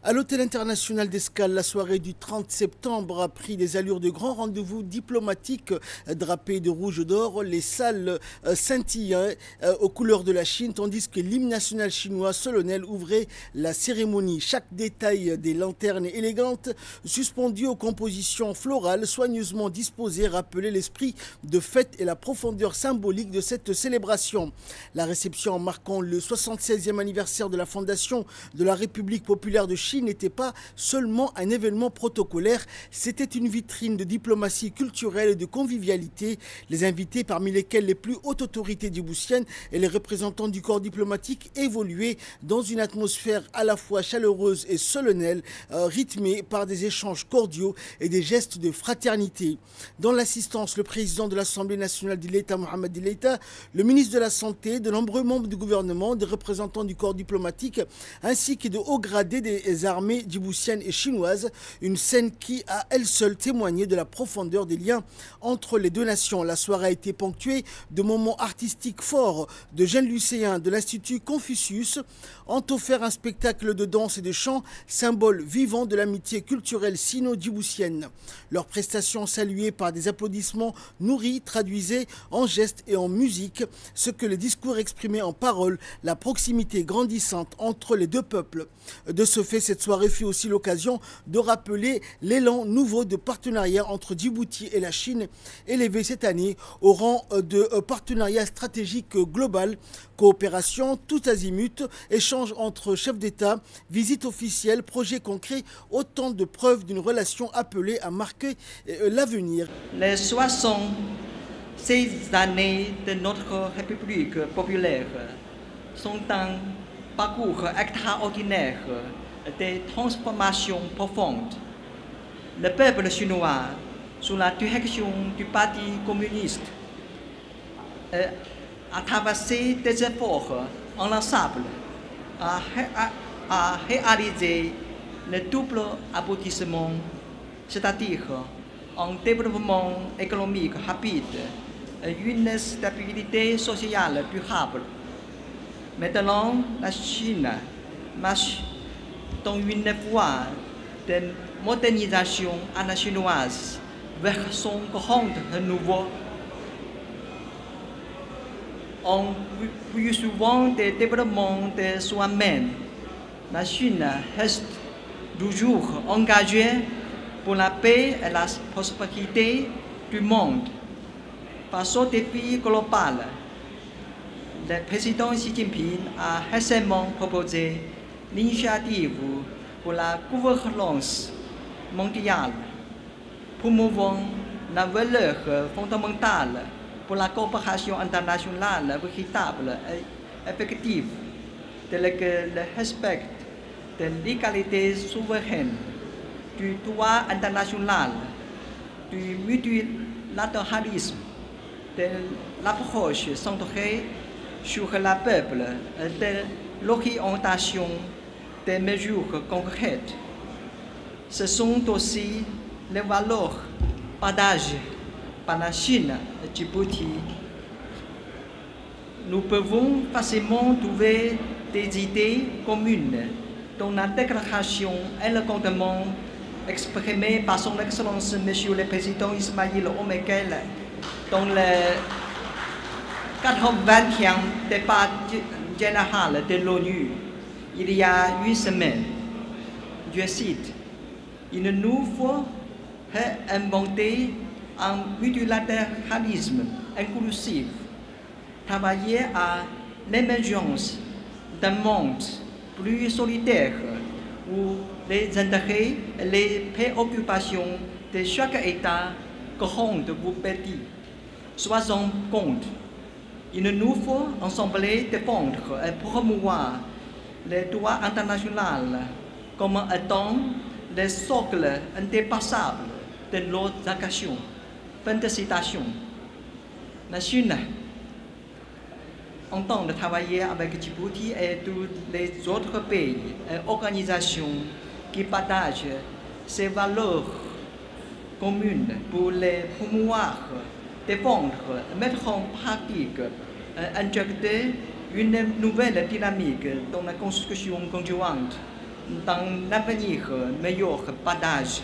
À l'hôtel international d'Escale, la soirée du 30 septembre a pris des allures de grands rendez-vous diplomatiques drapés de rouge et d'or. Les salles scintillaient aux couleurs de la Chine, tandis que l'hymne national chinois solennel ouvrait la cérémonie. Chaque détail des lanternes élégantes, suspendues aux compositions florales, soigneusement disposées, rappelait l'esprit de fête et la profondeur symbolique de cette célébration. La réception marquant le 76e anniversaire de la fondation de la République populaire de Chine n'était pas seulement un événement protocolaire, c'était une vitrine de diplomatie culturelle et de convivialité. Les invités, parmi lesquels les plus hautes autorités djiboutiennes et les représentants du corps diplomatique, évoluaient dans une atmosphère à la fois chaleureuse et solennelle, rythmée par des échanges cordiaux et des gestes de fraternité. Dans l'assistance, le président de l'Assemblée nationale d'Ileïta, Mohamed Ileïta, le ministre de la Santé, de nombreux membres du gouvernement, des représentants du corps diplomatique, ainsi que de hauts gradés des armées djiboutiennes et chinoises, une scène qui a elle seule témoigné de la profondeur des liens entre les deux nations. La soirée a été ponctuée de moments artistiques forts. De jeunes lycéens de l'Institut Confucius ont offert un spectacle de danse et de chant, symbole vivant de l'amitié culturelle sino-djiboutienne. Leurs prestations saluées par des applaudissements nourris traduisaient en gestes et en musique ce que les discours exprimaient en paroles, la proximité grandissante entre les deux peuples. De ce fait, cette soirée fut aussi l'occasion de rappeler l'élan nouveau de partenariat entre Djibouti et la Chine, élevé cette année au rang de partenariat stratégique global. Coopération, tout azimut, échange entre chefs d'État, visites officielles, projets concrets, autant de preuves d'une relation appelée à marquer l'avenir. Les 66 années de notre République populaire sont un parcours extraordinaire de transformations profondes. Le peuple chinois, sous la direction du Parti communiste, a traversé des efforts ensemble à réaliser le double aboutissement, c'est-à-dire un développement économique rapide et une stabilité sociale durable. Maintenant, la Chine marche dans une voie de modernisation à la chinoise vers son grand renouveau. En plus souvent des développements de soi-même, la Chine reste toujours engagée pour la paix et la prospérité du monde. Face au défi global, le président Xi Jinping a récemment proposé l'initiative pour la gouvernance mondiale, promouvant la valeur fondamentale pour la coopération internationale véritable et effective, tel que le respect de l'égalité souveraine, du droit international, du multilatéralisme, de l'approche centrée sur le peuple et de l'orientation des mesures concrètes. Ce sont aussi les valeurs partagées par la Chine et Djibouti. Nous pouvons facilement trouver des idées communes dans la déclaration élégamment exprimée par son Excellence Monsieur le Président Ismaïl Omar Guelleh dans le 80e débat général de l'ONU il y a 8 semaines. Je cite: il nous faut réinventer un multilatéralisme inclusif, travailler à l'émergence d'un monde plus solidaire où les intérêts et les préoccupations de chaque État, grand ou petit, soient en compte. Il nous faut ensemble défendre et promouvoir les droits internationaux comme étant les socles indépassables de nos actions. Fin de citation. La Chine entend travailler avec Djibouti et tous les autres pays et organisations qui partagent ces valeurs communes pour les promouvoir, défendre, mettre en pratique et injecter une nouvelle dynamique dans la construction conjointe d'un avenir meilleur, pas d'âge.